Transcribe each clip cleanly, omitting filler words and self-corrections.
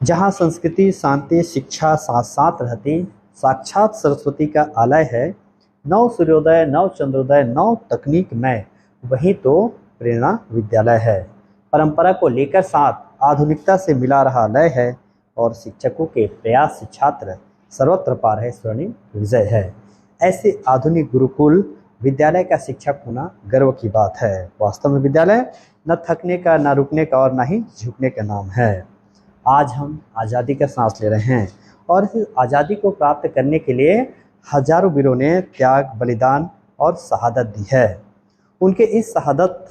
जहाँ संस्कृति शांति शिक्षा साथ साथ रहती, साक्षात सरस्वती का आलय है। नव सूर्योदय नव चंद्रोदय नव तकनीक में, वही तो प्रेरणा विद्यालय है। परंपरा को लेकर साथ आधुनिकता से मिला रहा लय है, और शिक्षकों के प्रयास से छात्र सर्वत्र पार है, स्वर्णिम विजय है। ऐसे आधुनिक गुरुकुल विद्यालय का शिक्षक होना गर्व की बात है। वास्तव में विद्यालय न थकने का, न रुकने का और न ही झुकने का नाम है। आज हम आज़ादी का सांस ले रहे हैं, और इस आज़ादी को प्राप्त करने के लिए हजारों वीरों ने त्याग, बलिदान और शहादत दी है। उनके इस शहादत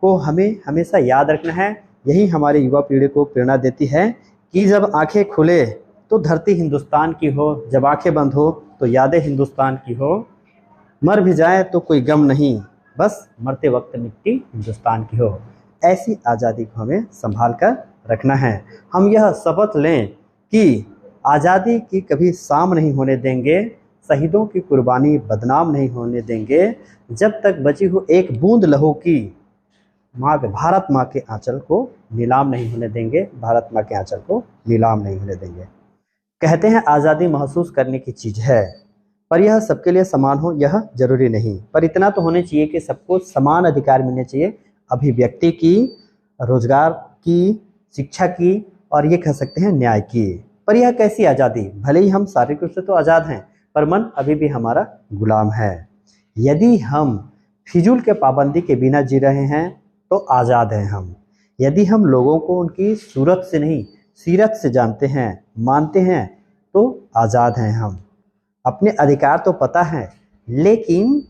को हमें हमेशा याद रखना है। यही हमारी युवा पीढ़ी को प्रेरणा देती है कि जब आंखें खुले तो धरती हिंदुस्तान की हो, जब आंखें बंद हो तो यादें हिंदुस्तान की हो। मर भी जाए तो कोई गम नहीं, बस मरते वक्त मिट्टी हिंदुस्तान की हो। ऐसी आज़ादी को हमें संभाल कर रखना है। हम यह शपथ लें कि आज़ादी की कभी शाम नहीं होने देंगे, शहीदों की कुर्बानी बदनाम नहीं होने देंगे। जब तक बची हो एक बूंद लहू की, भारत माँ के आंचल को नीलाम नहीं होने देंगे, भारत माँ के आंचल को नीलाम नहीं होने देंगे। कहते हैं आज़ादी महसूस करने की चीज़ है, पर यह सबके लिए समान हो यह जरूरी नहीं। पर इतना तो होने चाहिए कि सबको समान अधिकार मिलने चाहिए, अभिव्यक्ति की, रोजगार की, शिक्षा की, और ये कह सकते हैं न्याय की। पर यह कैसी आज़ादी? भले ही हम शारीरिक रूप से तो आज़ाद हैं, पर मन अभी भी हमारा गुलाम है। यदि हम फिजूल के पाबंदी के बिना जी रहे हैं तो आज़ाद हैं हम। यदि हम लोगों को उनकी सूरत से नहीं सीरत से जानते हैं, मानते हैं, तो आज़ाद हैं हम। अपने अधिकार तो पता है, लेकिन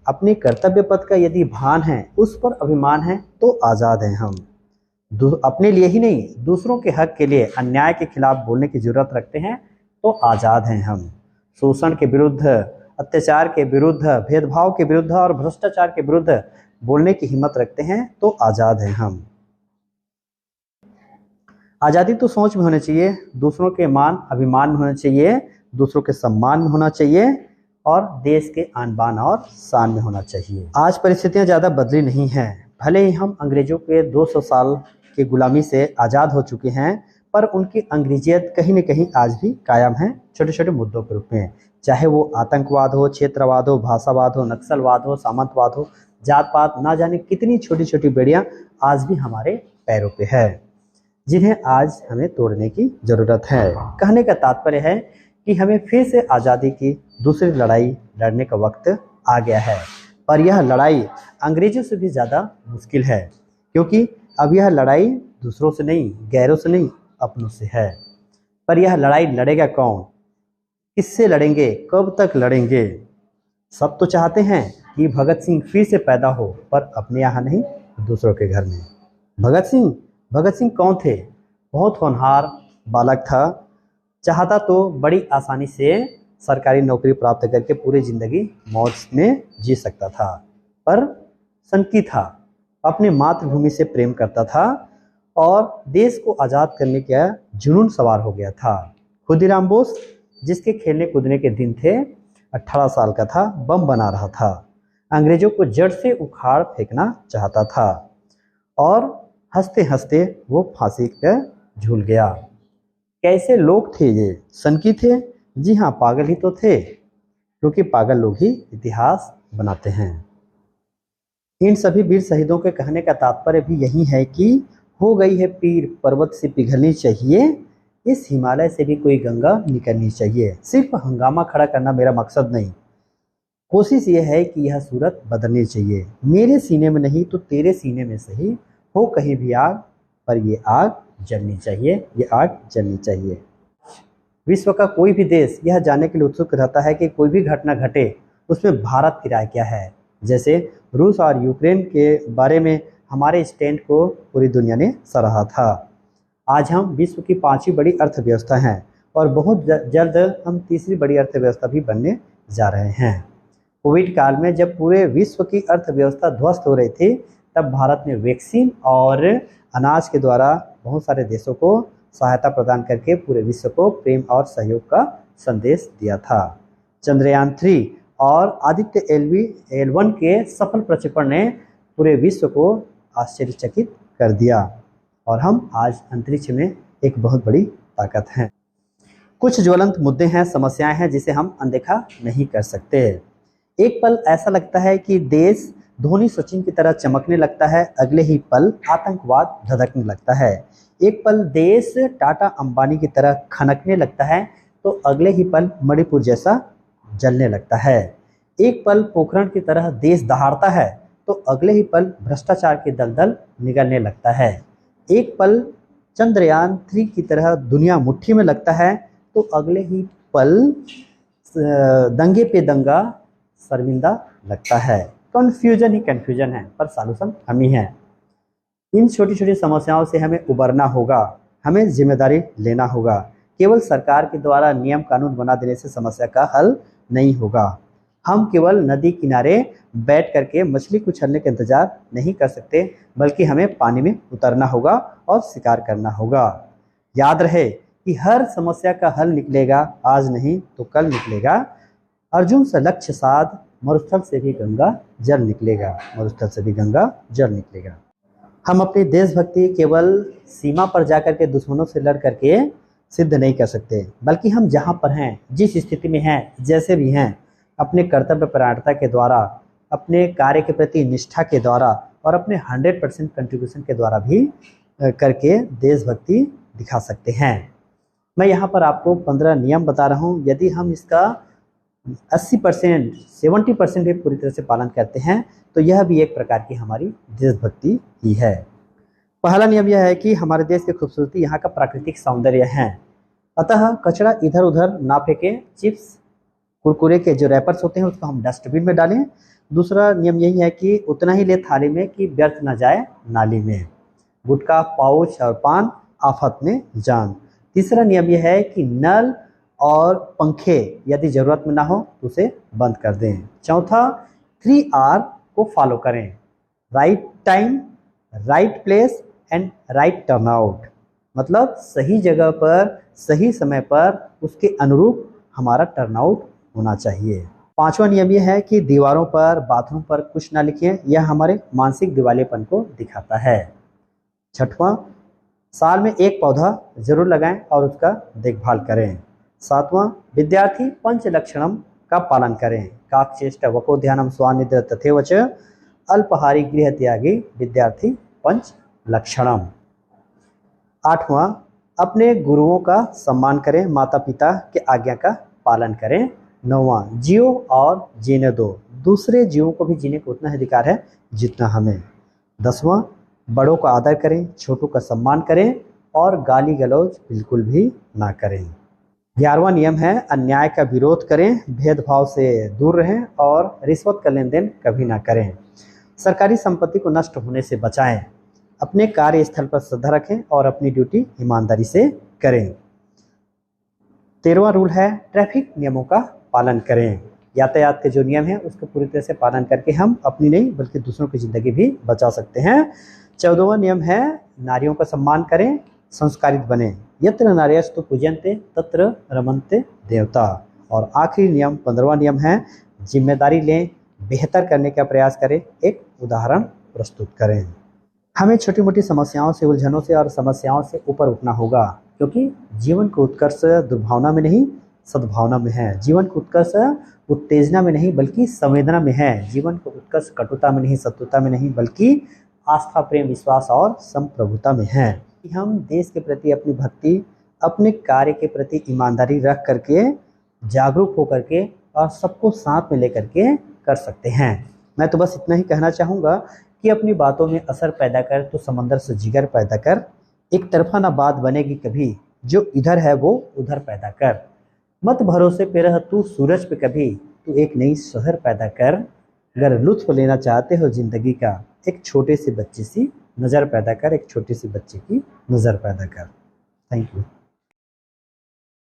अपने कर्तव्य पथ का यदि भान है, उस पर अभिमान है, तो आज़ाद हैं हम। अपने लिए ही नहीं, दूसरों के हक के लिए अन्याय के खिलाफ बोलने की जरूरत रखते हैं, तो आज़ाद हैं हम। शोषण के विरुद्ध, अत्याचार के विरुद्ध, भेदभाव के विरुद्ध और भ्रष्टाचार के विरुद्ध बोलने की हिम्मत रखते हैं, तो आज़ाद हैं हम। आज़ादी तो सोच में होनी चाहिए, दूसरों के मान अभिमान में होना चाहिए, दूसरों के सम्मान में होना चाहिए, और देश के आन बान और शान में होना चाहिए। आज परिस्थितियां ज़्यादा बदली नहीं हैं। भले ही हम अंग्रेजों के 200 साल की गुलामी से आज़ाद हो चुके हैं, पर उनकी अंग्रेजियत कहीं न कहीं आज भी कायम है, छोटे छोटे मुद्दों के रूप में। चाहे वो आतंकवाद हो, क्षेत्रवाद हो, भाषावाद हो, नक्सलवाद हो, सामंतवाद हो, जात पात, ना जाने कितनी छोटी छोटी बेड़ियाँ आज भी हमारे पैरों पे है, जिन्हें आज हमें तोड़ने की ज़रूरत है। कहने का तात्पर्य है कि हमें फिर से आज़ादी की दूसरी लड़ाई लड़ने का वक्त आ गया है। पर यह लड़ाई अंग्रेजों से भी ज़्यादा मुश्किल है, क्योंकि अब यह लड़ाई दूसरों से नहीं, गैरों से नहीं, अपनों से है। पर यह लड़ाई लड़ेगा कौन? किससे लड़ेंगे? कब तक लड़ेंगे? सब तो चाहते हैं कि भगत सिंह फिर से पैदा हो, पर अपने यहाँ नहीं, दूसरों के घर में। भगत सिंह कौन थे? बहुत होनहार बालक था, चाहता तो बड़ी आसानी से सरकारी नौकरी प्राप्त करके पूरी जिंदगी मौज में जी सकता था, पर सनकी था, अपने मातृभूमि से प्रेम करता था, और देश को आज़ाद करने का जुनून सवार हो गया था। खुदीराम बोस, जिसके खेलने कूदने के दिन थे, 18 साल का था, बम बना रहा था, अंग्रेजों को जड़ से उखाड़ फेंकना चाहता था, और हंसते हंसते वो फांसी पर झूल गया। कैसे लोग थे ये? सनकी थे? जी हाँ, पागल ही तो थे, क्योंकि पागल लोग ही इतिहास बनाते हैं। इन सभी वीर शहीदों के कहने का तात्पर्य भी यही है कि हो गई है पीर पर्वत से पिघलनी चाहिए, इस हिमालय से भी कोई गंगा निकलनी चाहिए। सिर्फ हंगामा खड़ा करना मेरा मकसद नहीं, कोशिश ये है कि यह सूरत बदलनी चाहिए। मेरे सीने में नहीं तो तेरे सीने में सही हो कहीं भी आग, पर ये आग जलनी चाहिए, ये आग जलनी चाहिए। विश्व का कोई भी देश यह जानने के लिए उत्सुक रहता है कि कोई भी घटना घटे उसमें भारत की राय क्या है। जैसे रूस और यूक्रेन के बारे में हमारे स्टैंड को पूरी दुनिया ने सराहा था। आज हम विश्व की 5वीं बड़ी अर्थव्यवस्था हैं, और बहुत जल्द हम तीसरी बड़ी अर्थव्यवस्था भी बनने जा रहे हैं। कोविड काल में जब पूरे विश्व की अर्थव्यवस्था ध्वस्त हो रही थी, तब भारत ने वैक्सीन और अनाज के द्वारा बहुत सारे देशों को सहायता प्रदान करके पूरे विश्व को प्रेम और सहयोग का संदेश दिया था। चंद्रयान 3 और आदित्य L1 के सफल प्रक्षेपण ने पूरे विश्व को आश्चर्यचकित कर दिया, और हम आज अंतरिक्ष में एक बहुत बड़ी ताकत हैं। कुछ ज्वलंत मुद्दे हैं, समस्याएं हैं जिसे हम अनदेखा नहीं कर सकते। एक पल ऐसा लगता है कि देश धोनी सचिन की तरह चमकने लगता है, अगले ही पल आतंकवाद धधकने लगता है। एक पल देश टाटा अंबानी की तरह खनकने लगता है तो अगले ही पल मणिपुर जैसा जलने लगता है। एक पल पोखरण की तरह देश दहाड़ता है तो अगले ही पल भ्रष्टाचार के दलदल निगलने लगता है। एक पल चंद्रयान 3 की तरह दुनिया मुट्ठी में लगता है तो अगले ही पल दंगे पे दंगा शर्मिंदा लगता है। कन्फ्यूजन ही कन्फ्यूजन है, पर सॉल्यूशन हम ही हैं। इन छोटी छोटी समस्याओं से हमें उबरना होगा, हमें जिम्मेदारी लेना होगा। केवल सरकार के द्वारा नियम कानून बना देने से समस्या का हल नहीं होगा। हम केवल नदी किनारे बैठ करके मछली को उछलने का इंतजार नहीं कर सकते, बल्कि हमें पानी में उतरना होगा और शिकार करना होगा। याद रहे कि हर समस्या का हल निकलेगा, आज नहीं तो कल निकलेगा। अर्जुन से लक्ष्य साध, मरुस्थल से भी गंगा जल निकलेगा, मरुस्थल से भी गंगा जल निकलेगा। हम अपनी देशभक्ति केवल सीमा पर जाकर के दुश्मनों से लड़ करके सिद्ध नहीं कर सकते, बल्कि हम जहाँ पर हैं, जिस स्थिति में हैं, जैसे भी हैं, अपने कर्तव्य परायणता के द्वारा, अपने कार्य के प्रति निष्ठा के द्वारा और अपने 100% कंट्रीब्यूशन के द्वारा भी करके देशभक्ति दिखा सकते हैं। मैं यहाँ पर आपको 15 नियम बता रहा हूँ। यदि हम इसका 80%, 70% भी पूरी तरह से पालन करते हैं तो यह भी एक प्रकार की हमारी देशभक्ति ही है। पहला नियम यह है कि हमारे देश की खूबसूरती यहाँ का प्राकृतिक सौंदर्य है, अतः कचरा इधर उधर ना फेंकें। चिप्स कुरकुरे के जो रैपर्स होते हैं उसको हम डस्टबिन में डालें। दूसरा नियम यही है कि उतना ही ले थाली में कि व्यर्थ न जाए नाली में। गुटखा, पाउच और पान आफत में जान। तीसरा नियम यह है कि नल और पंखे यदि ज़रूरत में ना हो तो उसे बंद कर दें। चौथा, 3R को फॉलो करें, right time, right place and right turnout. मतलब सही जगह पर सही समय पर उसके अनुरूप हमारा टर्नआउट होना चाहिए। पांचवा नियम यह है कि दीवारों पर, बाथरूम पर कुछ ना लिखें, यह हमारे मानसिक दिवालेपन को दिखाता है। छठवां, साल में एक पौधा जरूर लगाएं और उसका देखभाल करें। सातवां, विद्यार्थी पंच लक्षणम का पालन करें, काकचेष्ट वको ध्यानम स्वानिद्र तथैव च अल्पहारी गृह त्यागी विद्यार्थी पंच लक्षणम। आठवां, अपने गुरुओं का सम्मान करें, माता पिता के आज्ञा का पालन करें। नौवां, जियो और जीने दो, दूसरे जीवों को भी जीने का उतना ही अधिकार है जितना हमें। 10वां, बड़ों का आदर करें, छोटों का सम्मान करें और गाली गलौज बिल्कुल भी ना करें। 11वां नियम है अन्याय का विरोध करें, भेदभाव से दूर रहें और रिश्वत का लेन देन कभी ना करें। सरकारी संपत्ति को नष्ट होने से बचाएं, अपने कार्यस्थल पर श्रद्धा रखें और अपनी ड्यूटी ईमानदारी से करें। 13वां रूल है ट्रैफिक नियमों का पालन करें। यातायात के जो नियम है उसको पूरी तरह से पालन करके हम अपनी नहीं बल्कि दूसरों की जिंदगी भी बचा सकते हैं। 14वां नियम है नारियों का सम्मान करें, संस्कारित बने, यत्र नार्यस्तु पूज्यन्ते तत्र रमन्ते देवता। और आखिरी नियम 15वां नियम है जिम्मेदारी लें, बेहतर करने का प्रयास करें, एक उदाहरण प्रस्तुत करें। हमें छोटी मोटी समस्याओं से, उलझनों से और समस्याओं से ऊपर उठना होगा, क्योंकि जीवन को उत्कर्ष दुर्भावना में नहीं सद्भावना में है। जीवन को उत्कर्ष उत्तेजना में नहीं बल्कि संवेदना में है। जीवन को उत्कर्ष कटुता में नहीं, शत्रुता में नहीं, बल्कि आस्था, प्रेम, विश्वास और संप्रभुता में है। हम देश के प्रति अपनी भक्ति, अपने कार्य के प्रति ईमानदारी रख करके, जागरूक होकर के और सबको साथ में लेकर के कर सकते हैं। मैं तो बस इतना ही कहना चाहूँगा कि अपनी बातों में असर पैदा कर तो समंदर से जिगर पैदा कर। एक तरफा ना बात बनेगी कभी, जो इधर है वो उधर पैदा कर। मत भरोसे पे रह तू सूरज पे कभी, तू एक नई शहर पैदा कर। अगर लुत्फ लेना चाहते हो जिंदगी का, एक छोटे से बच्चे सी नज़र पैदा कर, एक छोटी सी बच्चे की नज़र पैदा कर। Thank you.